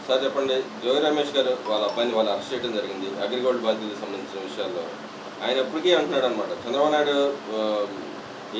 Sir చెప్పండి. జోగి రమేష్ గారు వాళ్ళ అబ్బాయిని వాళ్ళు అరెస్ట్ చేయడం జరిగింది. అగ్రిగోల్డ్ బాధ్యతలకు సంబంధించిన విషయాల్లో. ఆయన ఎప్పటికీ అంటున్నాడు అనమాట. చంద్రబాబు నాయుడు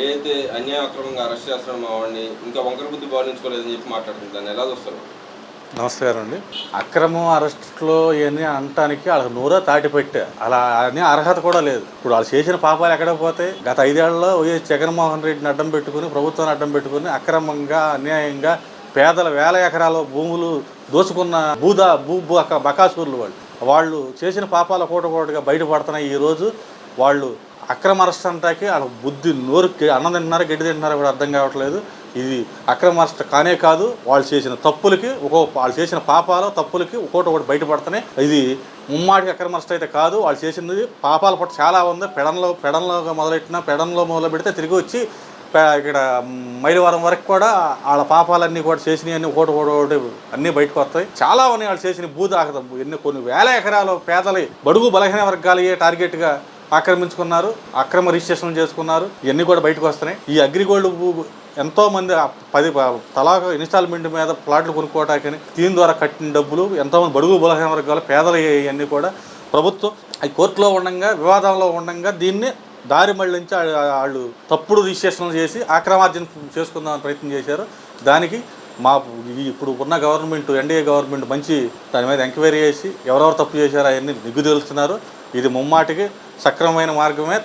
ఏదైతే అన్యాయ అక్రమంగా అరెస్ట్ చేస్తున్నాడో మా వాడిని ఇంకా వంకర బుద్ధి బాధించుకోలేదని చెప్పి మాట్లాడుతుంది. దాన్ని ఎలా చూస్తారు? నమస్కారం అండి. అక్రమం అరెస్ట్లో ఇవన్నీ అనటానికి వాళ్ళకి నోరా తాటిపెట్టే అలా అని అర్హత కూడా లేదు. ఇప్పుడు వాళ్ళు చేసిన పాపాలు ఎక్కడ పోతాయి? గత 5 ఏళ్లలో వైఎస్ జగన్మోహన్ రెడ్డిని అడ్డం పెట్టుకుని, ప్రభుత్వాన్ని అడ్డం పెట్టుకుని అక్రమంగా అన్యాయంగా పేదల వేల ఎకరాల భూములు దోచుకున్న బకాసూర్లు వాళ్ళు చేసిన పాపాలు ఒకటిగా బయటపడుతున్నాయి. ఈరోజు వాళ్ళు అక్రమ అరెస్ట్ అంటాకి వాళ్ళ బుద్ధి నోరుకి అన్నం తింటున్నారా గడ్డి తింటున్నారా కూడా అర్థం కావట్లేదు. ఇది అక్రమ అరెస్ట్ కానే కాదు. వాళ్ళు చేసిన తప్పులకి వాళ్ళు చేసిన పాపాలు తప్పులకి ఒకటి బయటపడుతున్నాయి. ఇది ముమ్మాటికి అక్రమ అరెస్ట్ అయితే కాదు. వాళ్ళు చేసినది పాపాల పట్ల చాలా ఉంది. పెడంలో మొదలు పెడితే తిరిగి వచ్చి ఇక్కడ మైలవరం వరకు కూడా వాళ్ళ పాపాలన్నీ కూడా చేసినవి అన్నీ ఒకటి అన్నీ బయటకు వస్తాయి. చాలా ఉన్నాయి వాళ్ళు చేసిన భూదాహతం. కొన్ని వేల ఎకరాలు పేదలు బడుగు బలహీన వర్గాలే టార్గెట్గా ఆక్రమించుకున్నారు, అక్రమ రిజిస్ట్రేషన్ చేసుకున్నారు. ఇవన్నీ కూడా బయటకు వస్తున్నాయి. ఈ అగ్రిగోల్డ్ ఎంతోమంది 10 తలాక ఇన్స్టాల్మెంట్ మీద ప్లాట్లు కొనుక్కోవటానికి దీని ద్వారా కట్టిన డబ్బులు ఎంతోమంది బడుగు బలహీన వర్గాలు పేదలు ఇవన్నీ కూడా ప్రభుత్వం అవి కోర్టులో ఉండగా వివాదంలో ఉండగా దీన్ని దారి మళ్లించి వాళ్ళు తప్పుడు రిజిస్ట్రేషన్లు చేసి ఆక్రమార్జన చేసుకుందామని ప్రయత్నం చేశారు. దానికి ఇప్పుడు ఉన్న గవర్నమెంట్ ఎన్డీఏ గవర్నమెంట్ మంచి దాని మీద ఎంక్వైరీ చేసి ఎవరెవరు తప్పు చేశారో అవన్నీ నిగ్గు తెలుస్తున్నారు. ఇది ముమ్మాటికి సక్రమమైన మార్గమే.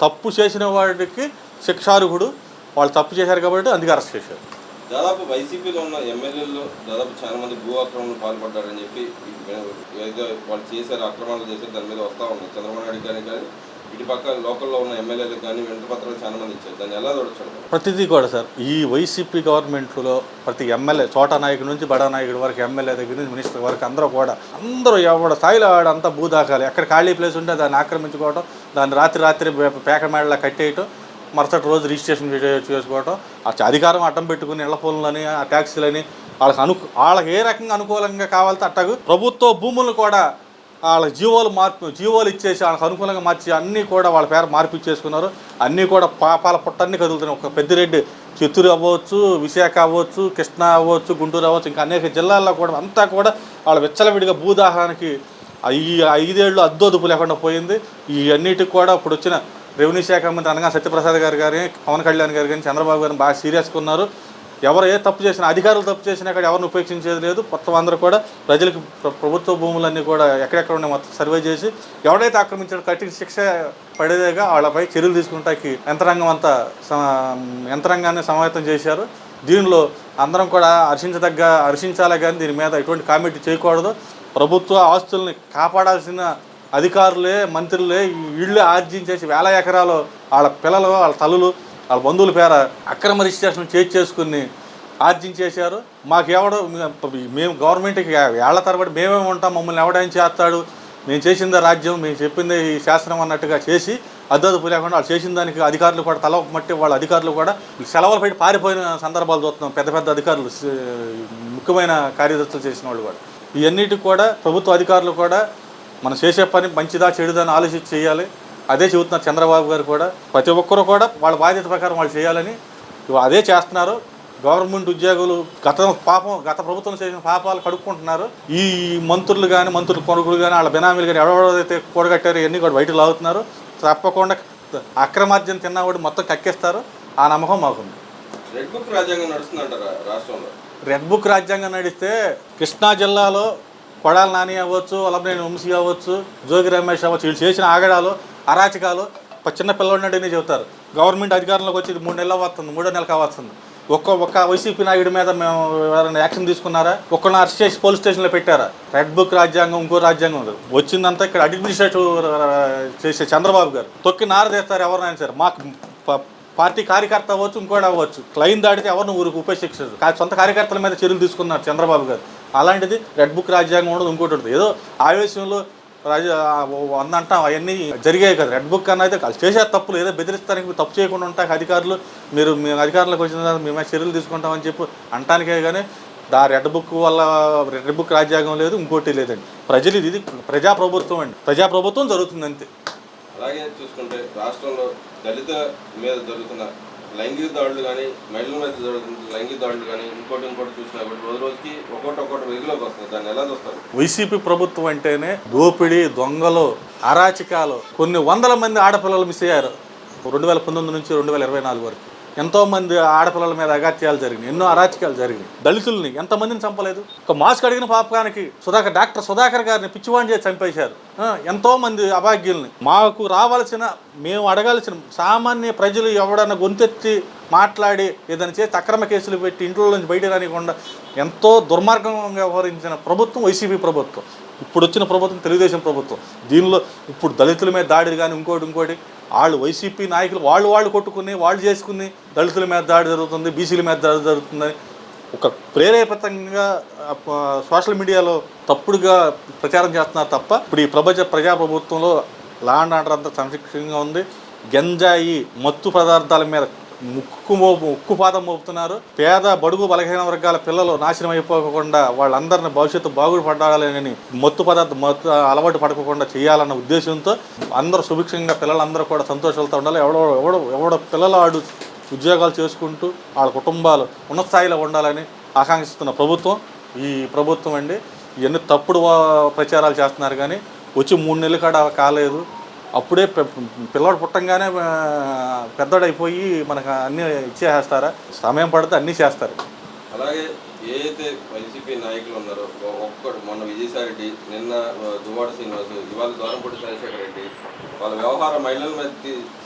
తప్పు చేసిన వాడికి శిక్షార్హుడు. వాళ్ళు తప్పు చేశారు కాబట్టి అందుకే అరెస్ట్ చేశారు. దాదాపు వైసీపీలో ఉన్న ఎమ్మెల్యేలు దాదాపు చాలా మంది భూ ఆక్రమణలు పాల్పడ్డారని చెప్పి ఏదో వాళ్ళు చేశారు, అక్రమాలు చేశారు, దాని మీద వస్తూ ఉన్నాయి. చంద్రబాబు నాయుడు కానీ ఇటు పక్క లోకల్లో ఉన్న ఎమ్మెల్యేలకు కానీ వినతిపత్రాలు చాలా మంది ఇచ్చారు. దాన్ని ఎలా చూడొచ్చు? ప్రతిదీ కూడా సార్, ఈ వైసీపీ గవర్నమెంట్లో ప్రతి ఎమ్మెల్యే చోటా నాయకుడి నుంచి బడా నాయకుడి వరకు, ఎమ్మెల్యే దగ్గర నుంచి మినిస్టర్ వరకు అందరూ ఎవడ స్థాయిలో అంతా భూదాకాలి. ఎక్కడ ఖాళీ ప్లేస్ ఉంటే దాన్ని ఆక్రమించుకోవడం, దాన్ని రాత్రి పేక మేడలా కట్టేయటం, మరుసటి రోజు రిజిస్ట్రేషన్ చేసుకోవటం, అధికారం అడ్డం పెట్టుకుని ఇళ్ల పనులని ఆ ట్యాక్సీలని వాళ్ళకి ఏ రకంగా అనుకూలంగా కావాలితే అట్టగు ప్రభుత్వ భూములను కూడా వాళ్ళకి జీవోలు ఇచ్చేసి వాళ్ళకి అనుకూలంగా మార్చి అన్నీ కూడా వాళ్ళ పేరు మార్పిచ్చేసుకున్నారు. అన్నీ కూడా పాపాల పుట్టన్నీ కదులుతున్నాయి. ఒక పెద్దిరెడ్డి, చిత్తూరు అవ్వచ్చు, విశాఖ అవ్వచ్చు, కృష్ణా అవ్వచ్చు, గుంటూరు అవ్వచ్చు, ఇంకా అనేక జిల్లాల్లో కూడా అంతా కూడా వాళ్ళ విచ్చలవిడిగా భూదాహానికి ఈ 5 ఏళ్ళు అద్దోదుపు లేకుండా పోయింది. ఈ అన్నిటికి కూడా ఇప్పుడు వచ్చిన రెవెన్యూ శాఖ మంత్రి అనగా సత్యప్రసాద్ గారు కానీ, పవన్ కళ్యాణ్ గారు కానీ, చంద్రబాబు గారిని బాగా సీరియస్గా ఉన్నారు. ఎవరు ఏ తప్పు చేసినా, అధికారులు తప్పు చేసినా అక్కడ ఎవరిని ఉపేక్షించేది లేదు. మొత్తం అందరూ కూడా ప్రజలకు ప్రభుత్వ భూములన్నీ కూడా ఎక్కడెక్కడ ఉన్నాయి మొత్తం సర్వే చేసి ఎవడైతే ఆక్రమించాడో కఠిన శిక్ష పడేదేగా వాళ్ళపై చర్యలు తీసుకుంటానికి యంత్రాంగాన్ని సమాయత్తం చేశారు. దీనిలో అందరం కూడా హర్షించాలే కానీ దీని మీద ఎటువంటి కామెంట్ చేయకూడదు. ప్రభుత్వ ఆస్తుల్ని కాపాడాల్సిన అధికారులే, మంత్రులే వీళ్ళే ఆర్జించేసి వేల ఎకరాలు వాళ్ళ పిల్లలు, వాళ్ళ తల్లులు, వాళ్ళ బంధువుల పేర అక్రమ రిజిస్ట్రేషన్ చేసుకుని ఆర్జించేశారు. మేము గవర్నమెంట్కి ఏళ్ల తరబడి మేమే ఉంటాం, మమ్మల్ని ఎవడైనా చేస్తాడు, మేము చేసిందే రాజ్యం, మేము చెప్పిందే ఈ శాస్త్రం అన్నట్టుగా చేసి అద్దదుపు లేకుండా వాళ్ళు చేసిన దానికి అధికారులు కూడా తల మట్టి వాళ్ళ అధికారులు కూడా సెలవులు పెట్టి పారిపోయిన సందర్భాలు చూస్తున్నాం. పెద్ద పెద్ద అధికారులు, ముఖ్యమైన కార్యదర్శులు చేసిన వాళ్ళు కూడా. ఇవన్నిటికి కూడా ప్రభుత్వ అధికారులు కూడా మనం చేసే పని మంచిదా చెడుదని ఆలోచించి చేయాలి. అదే చెబుతున్నారు చంద్రబాబు గారు కూడా. ప్రతి ఒక్కరూ కూడా వాళ్ళ బాధ్యత ప్రకారం వాళ్ళు చేయాలని అదే చేస్తున్నారు. గవర్నమెంట్ ఉద్యోగులు గత ప్రభుత్వం చేసిన పాపాలు కడుక్కుంటున్నారు. ఈ మంత్రులు కానీ, మంత్రుల కొడుకులు కానీ, వాళ్ళ బినామీలు కానీ ఎవరెవరైతే కూడగట్టారో ఇవన్నీ కూడా బయటకు లాగుతున్నారు. తప్పకుండా అక్రమార్జన తిన్నవాడు మొత్తం కక్కేస్తారు. ఆ నమ్మకం మాకుంది. రెడ్ బుక్ రాజ్యాంగం నడుస్తుందంటారా రాష్ట్రంలో? రెడ్ బుక్ రాజ్యాంగం నడిస్తే కృష్ణా జిల్లాలో కొడాల నాని అవ్వచ్చు, వల్లభనేని వంశీ అవ్వచ్చు, జోగి రమేష్ అవ్వచ్చు, వీళ్ళు చేసిన ఆగడాలు, అరాచకాలు చిన్న పిల్లవాడినట్టునే చెబుతారు. గవర్నమెంట్ అధికారంలోకి వచ్చి 3 నెలలు అవ్వస్తుంది, 3వ నెల కావస్తుంది. ఒక్క వైసీపీ నాయుడి మీద మేము ఎవరైనా యాక్షన్ తీసుకున్నారా? ఒక్కరిని అరెస్ట్ చేసి పోలీస్ స్టేషన్లో పెట్టారా? రెడ్ బుక్ రాజ్యాంగం ఇంకో రాజ్యాంగం వచ్చిందంతా ఇక్కడ అడ్మినిస్ట్రేటివ్ చేసే చంద్రబాబు గారు తొక్కి నారదేస్తారు ఎవరైనా సరే. మాకు పార్టీ కార్యకర్త అవ్వచ్చు, ఇంకోటి అవ్వచ్చు, క్లైన్ దాడితే ఎవరిని ఊరికి ఉపేక్షించదు. సొంత కార్యకర్తల మీద చర్యలు తీసుకున్నారు చంద్రబాబు గారు. అలాంటిది రెడ్ బుక్ రాజ్యాంగం ఉండదు, ఇంకోటి ఉంటుంది. ఏదో ఆవేశంలో అంటాం అవన్నీ జరిగాయి కదా. రెడ్ బుక్ అన్న అయితే చేసే తప్పులు ఏదో బెదిరిస్తానికి తప్పు చేయకుండా ఉంటాయి అధికారులు. మేము అధికారులకు వచ్చిన తర్వాత మేమే చర్యలు తీసుకుంటామని చెప్పి అంటానికే కానీ రెడ్ బుక్ రాజ్యాంగం లేదు, ఇంకోటి లేదండి. ఇది ప్రజాప్రభుత్వం అండి. ప్రజాప్రభుత్వం జరుగుతుంది అంతే. అలాగే చూసుకుంటే రాష్ట్రంలో దళిత మీద జరుగుతున్న లైంగిక దాడులు కానీ, మహిళల మీద జరుగుతున్న లైంగిక దాడులు కానీ, ఇంకోటి చూసినా కూడా రోజు రోజుకి ఒక్కొక్కటి వెలుగులోకి వస్తుంది. దాన్ని ఎలా చూస్తారు? వైసీపీ ప్రభుత్వం అంటేనే దోపిడీ, దొంగలు, అరాచకాలు. కొన్ని వందల మంది ఆడపిల్లలు మిస్ అయ్యారు 2019 నుంచి 2024 వరకు. ఎంతోమంది ఆడపిల్లల మీద అగాత్యాలు జరిగినాయి, ఎన్నో అరాచకాలు జరిగినాయి. దళితుల్ని ఎంతమందిని చంపలేదు? ఒక మాస్క్ అడిగిన పాపకానికి డాక్టర్ సుధాకర్ గారిని పిచ్చివాణి చేసి చంపేశారు. ఎంతోమంది అభాగ్యుల్ని. మాకు రావాల్సిన, మేము అడగాల్సిన సామాన్య ప్రజలు ఎవడన్నా గొంతెత్తి మాట్లాడి ఏదైనా చేసి అక్రమ కేసులు పెట్టి ఇంట్లో నుంచి బయట రానివ్వకుండా ఎంతో దుర్మార్గంగా వ్యవహరించిన ప్రభుత్వం వైసీపీ ప్రభుత్వం. ఇప్పుడు వచ్చిన ప్రభుత్వం తెలుగుదేశం ప్రభుత్వం. దీనిలో ఇప్పుడు దళితుల మీద దాడి కానీ ఇంకోటి వాళ్ళు వైసీపీ నాయకులు వాళ్ళు కొట్టుకుని వాళ్ళు చేసుకుని దళితుల మీద దాడి జరుగుతుంది, బీసీల మీద దాడి జరుగుతుందని ఒక ప్రేరేపితంగా సోషల్ మీడియాలో తప్పుడుగా ప్రచారం చేస్తున్నారు తప్ప ఇప్పుడు ఈ ప్రజాప్రభుత్వంలో లా అండ్ ఆర్డర్ అంతా సంరక్షణగా ఉంది. గంజాయి, మత్తు పదార్థాల మీద ఉక్కుపాదం మోపుతున్నారు. పేద బడుగు బలహీన వర్గాల పిల్లలు నాశనం అయిపోకుండా వాళ్ళందరినీ భవిష్యత్తు బాగుపడాలని మత్తు అలవాటు పడకుండా చేయాలన్న ఉద్దేశంతో అందరూ సుభిక్షంగా పిల్లలందరూ కూడా సంతోషాలతో ఉండాలి. ఎవడో పిల్లలు ఆడు ఉద్యోగాలు చేసుకుంటూ వాళ్ళ కుటుంబాలు ఉన్నత స్థాయిలో ఉండాలని ఆకాంక్షిస్తున్న ప్రభుత్వం ఈ ప్రభుత్వం అండి. ఇవన్నీ తప్పుడు ప్రచారాలు చేస్తున్నారు కానీ వచ్చి 3 నెలలు కాడ కాలేదు. అప్పుడే పిల్లవాడు పుట్టంగానే పెద్దోడైపోయి మనకు అన్నీ ఇచ్చేస్తారా? సమయం పడితే అన్నీ చేస్తారు. అలాగే ఏదైతే వైసీపీ నాయకులు ఉన్నారో మొన్న విజయసాయిరెడ్డి, నిన్న దువ్వాడ శ్రీనివాసు, ఇవాళ ద్వారంపూడి చంద్రశేఖర్ రెడ్డి, వాళ్ళ మహిళల మీద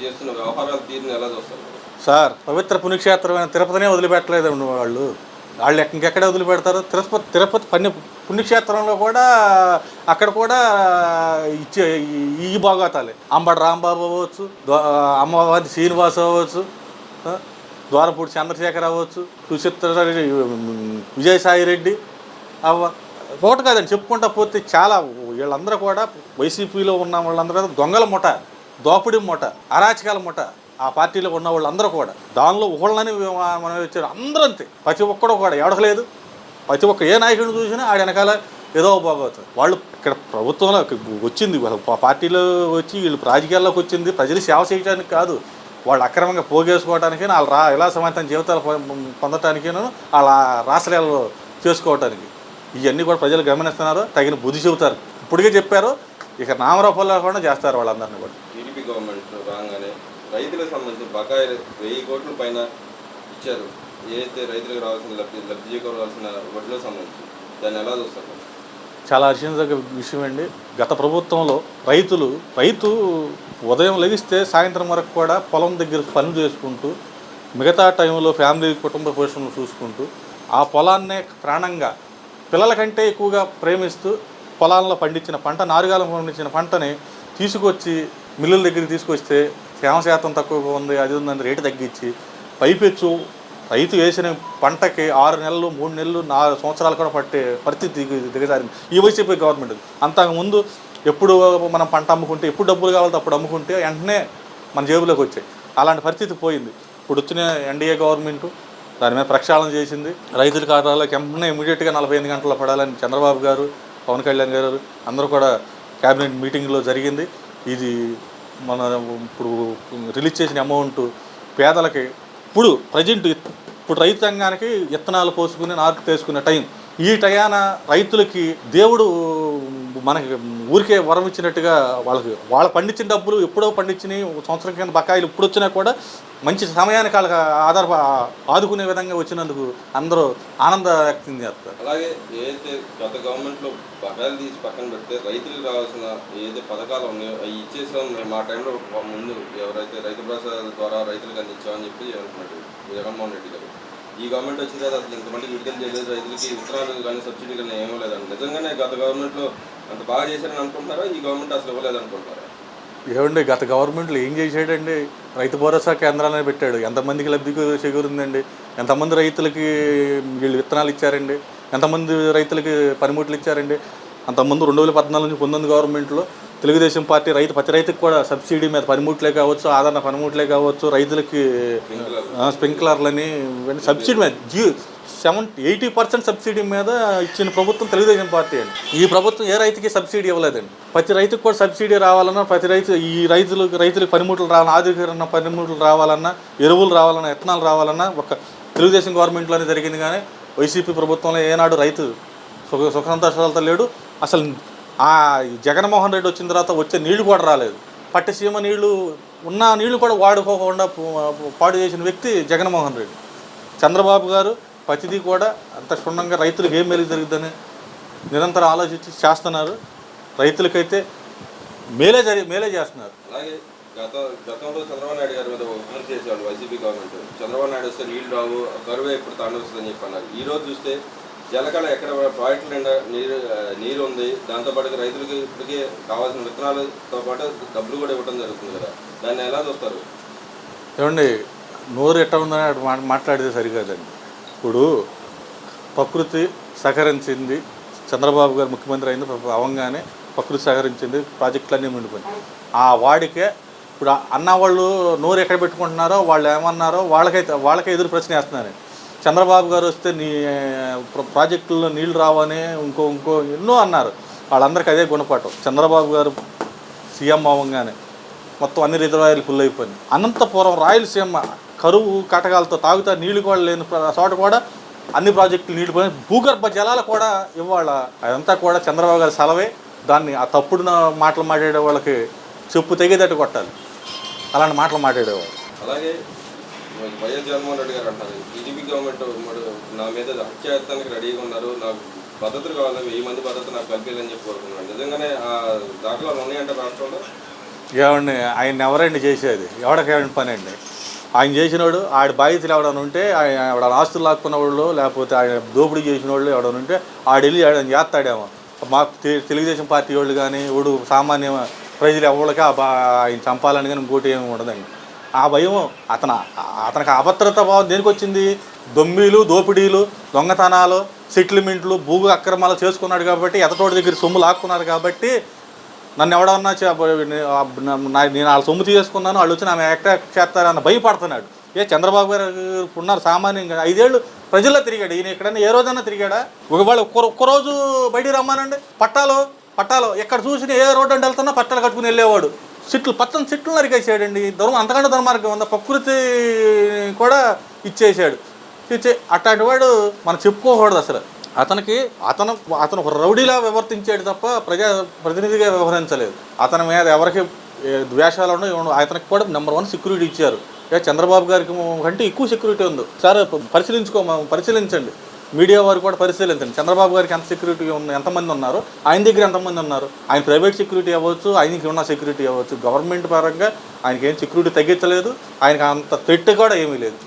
చేస్తున్న వ్యవహారాల తీరుని ఎలా చూస్తారు? సార్, పవిత్ర పుణ్యక్షేత్రమైన తిరుపతినే వదిలిపెట్టలేదు వాళ్ళు ఇంకెక్కడే వదిలిపెడతారు? తిరుపతి పుణ్యక్షేత్రంలో కూడా అక్కడ కూడా ఈ భాగవతాలే. అంబడి రాంబాబు అవ్వచ్చు, అమ్మవారి శ్రీనివాస్ అవ్వచ్చు, ద్వారపూడి చంద్రశేఖర్ అవ్వచ్చు, సుచిత్ర విజయసాయిరెడ్డి ఒకటి కాదండి, చెప్పుకుంటా పోతే చాలా. వీళ్ళందరూ కూడా వైసీపీలో ఉన్న వాళ్ళందరూ దొంగల ముఠ, దోపిడీ ముఠ, అరాచకాల ముఠ. ఆ పార్టీలో ఉన్న వాళ్ళందరూ కూడా దానిలో ఒకళ్ళని మనం వచ్చారు. అందరూ అంతే, ప్రతి ఒక్కడు కూడా ఎవడలేదు. ప్రతి ఒక్క ఏ నాయకుడిని చూసినా ఆడ వెనకాల ఏదో బాగవుతుంది. వాళ్ళు ఇక్కడ ప్రభుత్వంలో వచ్చింది, పార్టీలో వచ్చి వీళ్ళు రాజకీయాల్లోకి వచ్చింది ప్రజలు సేవ చేయడానికి కాదు, వాళ్ళు అక్రమంగా పోగేసుకోవడానికి, వాళ్ళు ఇలా సమాంతరం జీవితాలు పొందటానికి, వాళ్ళ రాష్ట్రాలలో చేసుకోవటానికి. ఇవన్నీ కూడా ప్రజలు గమనిస్తున్నారు, తగిన బుద్ధి చెబుతారు. ఇప్పటికే చెప్పారు, ఇక నామరూపంలో కూడా చేస్తారు వాళ్ళందరినీ కూడా. టీడీపీ గవర్నమెంట్ రాగానే రైతులకు సంబంధించిన బకాయిలు 1000 కోట్ల పైన ఇచ్చారు. ఏదైతే రైతులకు రావాల్సిన లబ్ధి చేకూరాల్సిన వడ్లకు సంబంధించి దాన్ని ఎలా చూస్తారు? చాలా హర్షించదగ్గ విషయం అండి. గత ప్రభుత్వంలో రైతు ఉదయం లెగిస్తే సాయంత్రం వరకు కూడా పొలం దగ్గర పనులు చేసుకుంటూ, మిగతా టైంలో ఫ్యామిలీ కుటుంబ పోషణలు చూసుకుంటూ, ఆ పొలాన్నే ప్రాణంగా పిల్లల కంటే ఎక్కువగా ప్రేమిస్తూ పొలాల్లో పండించిన పంట, నారుగాలం పండించిన పంటని తీసుకొచ్చి మిల్లుల దగ్గరికి తీసుకొస్తే తేమ శాతం తక్కువగా ఉంది, అది ఉందని రేటు తగ్గించి పైపెచ్చు రైతు వేసిన పంటకి 6 నెలలు, 3 నెలలు, 4 సంవత్సరాలు కూడా పట్టే పరిస్థితి దిగజారింది ఈ వైసీపీ గవర్నమెంట్. అంతకుముందు ఎప్పుడు మనం పంట అమ్ముకుంటే, ఎప్పుడు డబ్బులు కావాలంటే అప్పుడు అమ్ముకుంటే వెంటనే మన జేబులోకి వచ్చాయి. అలాంటి పరిస్థితి పోయింది. ఇప్పుడు వచ్చిన ఎన్డీఏ గవర్నమెంటు దాని మీద ప్రక్షాళన చేసింది. రైతుల ఖాతాలోకి వెంటనే ఇమీడియట్గా 48 గంటల్లో పడాలని చంద్రబాబు గారు, పవన్ కళ్యాణ్ గారు అందరూ కూడా క్యాబినెట్ మీటింగ్లో జరిగింది. ఇది మన ఇప్పుడు రిలీజ్ చేసిన అమౌంట్ పేదలకి ఇప్పుడు రైతాంగానికి విత్తనాలు పోసుకుని నారు తీసుకునే టైం. ఈ టయాన రైతులకి దేవుడు మనకి ఊరికే వరం ఇచ్చినట్టుగా వాళ్ళు పండించిన డబ్బులు ఎప్పుడో పండించినాయి, సంవత్సరం కింద బకాయిలు ఇప్పుడు వచ్చినా కూడా మంచి సమయానికి వాళ్ళకి ఆదుకునే విధంగా వచ్చినందుకు అందరూ ఆనందం వ్యక్తం చేస్తారు. అలాగే ఏదైతే గత గవర్నమెంట్లో బకాయిలు తీసి పక్కన పెడితే రైతులకు రావాల్సిన ఏదైతే పథకాలు ఉన్నాయో అవి ఇచ్చేసాం మా టైంలో ముందు ఎవరైతే రైతు భరోసా ద్వారా రైతులకు అందించామని చెప్పి అంటున్నాడు జగన్మోహన్ రెడ్డి గారు. ఈ గవర్నమెంట్ వచ్చిన తర్వాత అసలు ఇంతమంది విడుదల చేయలేదు, రైతులకి విత్తనాలు కానీ సబ్సిడీ కానీ ఏమో లేదండి. నిజంగానే గత గవర్నమెంట్లో అంత బాగా చేశారని అనుకుంటున్నారా? ఈ గవర్నమెంట్ అసలు ఇవ్వలేదు అనుకుంటున్నారా? ఏమండి, గత గవర్నమెంట్లో ఏం చేసాడండి? రైతు భరోసా కేంద్రాలను పెట్టాడు. ఎంతమందికి లబ్ధి చేకూరిందండి? ఎంతమంది రైతులకి వీళ్ళు విత్తనాలు ఇచ్చారండి? ఎంతమంది రైతులకి పనిముట్లు ఇచ్చారండి? అంతకుముందు 2014 నుంచి 19 గవర్నమెంట్లో తెలుగుదేశం పార్టీ ప్రతి రైతుకి కూడా సబ్సిడీ మీద పనిముట్లే కావచ్చు, ఆదరణ పనిముట్లే కావచ్చు, రైతులకి స్ప్రింక్లర్లని సబ్సిడీ మీద 80% సబ్సిడీ మీద ఇచ్చిన ప్రభుత్వం తెలుగుదేశం పార్టీ అండి. ఈ ప్రభుత్వం ఏ రైతుకి సబ్సిడీ ఇవ్వలేదండి. ప్రతి రైతుకు కూడా సబ్సిడీ రావాలన్నా, ప్రతి రైతులకు పనిముట్లు రావాలన్నా, ఆధునీకరణ పనిముట్లు రావాలన్నా, ఎరువులు రావాలన్నా, విత్తనాలు రావాలన్నా ఒక తెలుగుదేశం గవర్నమెంట్లోనే జరిగింది. కానీ వైసీపీ ప్రభుత్వంలో ఏనాడు రైతు సుఖ సంతోషాలతో లేడు. అసలు ఆ జగన్మోహన్ రెడ్డి వచ్చిన తర్వాత వచ్చే నీళ్లు కూడా రాలేదు. పట్టిసీమ నీళ్లు ఉన్న నీళ్లు కూడా వాడుకోకుండా పాడు చేసిన వ్యక్తి జగన్మోహన్ రెడ్డి. చంద్రబాబు గారు ప్రతిదీ కూడా అంత క్షుణ్ణంగా రైతులకు ఏం మేలు జరుగుతుందని నిరంతరం ఆలోచించి చేస్తున్నారు. రైతులకైతే మేలే చేస్తున్నారు. అలాగే గతంలో చంద్రబాబు నాయుడు గారి మీద విమర్శ చేసేవాళ్ళు వైసీపీ గవర్నమెంట్. చంద్రబాబు నాయుడు వస్తే నీళ్లు రావు, కరువే ఇప్పుడు తాండవస్తుందని చెప్పి అన్నారు. ఈరోజు చూస్తే జలకళ ఎక్కడ ప్రాజెక్టుల నిండా నీరు ఉంది. దాంతోపాటు రైతులకి ఇప్పటికే కావాల్సిన విత్తనాలతో పాటు డబ్బులు కూడా ఇవ్వడం జరుగుతుంది కదా, దాన్ని ఎలా చూస్తారు? ఏమండి, నోరు ఎట్ట ఉందని మాట్లాడితే సరికాదండి. ఇప్పుడు ప్రకృతి సహకరించింది, చంద్రబాబు గారు ముఖ్యమంత్రి అయిన అవంగానే ప్రకృతి సహకరించింది, ప్రాజెక్టులన్నీ ఉండిపోయింది. ఆ వాడికే ఇప్పుడు అన్నవాళ్ళు నోరు ఎక్కడ పెట్టుకుంటున్నారో, వాళ్ళు ఏమన్నారో వాళ్ళకే ఎదురు ప్రశ్న వేస్తున్నారు. చంద్రబాబు గారు వస్తే నీ ప్రాజెక్టుల్లో నీళ్లు రావని ఇంకో ఎన్నో అన్నారు. వాళ్ళందరికీ అదే గుణపాఠం. చంద్రబాబు గారు సీఎం అవ్వగానే మొత్తం అన్ని రిజర్వాయర్లు ఫుల్ అయిపోయింది. అనంతపురం రాయలసీమ కరువు కటకాలతో తాగుతా నీళ్లు కూడా లేని చోట కూడా అన్ని ప్రాజెక్టులు నీళ్లు పోయి భూగర్భ జలాలు కూడా ఇవాళ అదంతా కూడా చంద్రబాబు గారి సెలవే. దాన్ని ఆ తప్పుడు మాటలు మాట్లాడే వాళ్ళకి చెప్పు తెగేటట్టు కొట్టాలి, అలాంటి మాటలు మాట్లాడేవాళ్ళు. అలాగే వైఎస్ జగన్మోహన్ రెడ్డి గారు అంటారు, టీడీపీ గవర్నమెంట్ నా మీద హత్యాయత్నానికి రెడీగా ఉన్నారు, నాకు పద్ధతులు కావాలి, 1000 మంది పద్ధతులు నాకు కల్పించాలని చెప్పి కోరుకున్నాను. నిజంగానే ఆ దాఖలాలు ఉన్నాయంటే రాష్ట్రంలో? ఏమండి, ఆయన ఎవరండి చేసేది? ఎవరికేమండి పని అండి? ఆయన చేసినోడు ఆడి బాధ్యతలు ఎవడన్నా ఉంటే, ఆయన ఆస్తులు లాక్కున్న వాళ్ళు, లేకపోతే ఆయన దోపిడీ చేసిన వాళ్ళు ఎవడన్నా ఉంటే ఆడెళ్ళి ఆయన చేస్తాడేమో. మాకు తెలుగుదేశం పార్టీ వాళ్ళు కానీ సామాన్య ప్రజలు ఎవరికి ఆయన చంపాలని కానీ ఇంకోటి ఏమి ఉండదండి. ఆ భయం అతనికి అభద్రత భావం దేనికి వచ్చింది? దొమ్మీలు, దోపిడీలు, దొంగతనాలు, సెటిల్మెంట్లు, భూ అక్రమాలు చేసుకున్నాడు కాబట్టి, ఎతటోడి దగ్గర సొమ్ము లాక్కున్నారు కాబట్టి నన్ను ఎవడన్నా నేను వాళ్ళ సొమ్ము తీసుకున్నాను, వాళ్ళు వచ్చి నా యాక్ట్ చేస్తారన్న భయపడుతున్నాడు. చంద్రబాబు గారు ఉన్నారు సామాన్యంగా 5 ఏళ్ళు ప్రజల్లో తిరిగాడు. ఈయన ఎక్కడన్నా ఏ రోజన్నా తిరిగాడా? ఒకవేళ ఒక్కరోజు బయటికి రమ్మానండి, పట్టాలు ఎక్కడ చూసిన ఏ రోడ్డు అంటే వెళ్తున్నా పట్టాలు కట్టుకుని వెళ్ళేవాడు. పచ్చని చెట్లు నరికేసాడండి. అంతకంటే దుర్మార్గం ఉంది. ప్రకృతి కూడా ఇచ్చేసాడు. అట్లాంటి వాడు మనం చెప్పుకోకూడదు అసలు. అతను ఒక రౌడీలా వ్యవహరించాడు తప్ప ప్రతినిధిగా వ్యవహరించలేదు. అతని మీద ఎవరికి ద్వేషాలు ఉండవు. అతనికి కూడా నెంబర్ 1 సెక్యూరిటీ ఇచ్చారు. చంద్రబాబు గారికి కంటే ఎక్కువ సెక్యూరిటీ ఉంది. సరే పరిశీలించండి, మీడియా వారు కూడా పరిశీలించండి. చంద్రబాబు గారికి ఎంత సెక్యూరిటీ ఎంతమంది ఉన్నారు, ఆయన దగ్గర ఎంతమంది ఉన్నారు? ఆయన ప్రైవేట్ సెక్యూరిటీ అవ్వచ్చు, ఆయనకి ఉన్న సెక్యూరిటీ అవ్వచ్చు. గవర్నమెంట్ పరంగా ఆయనకి ఏం సెక్యూరిటీ తగ్గించలేదు, ఆయనకి అంత థ్రెట్ కూడా ఏమీ లేదు.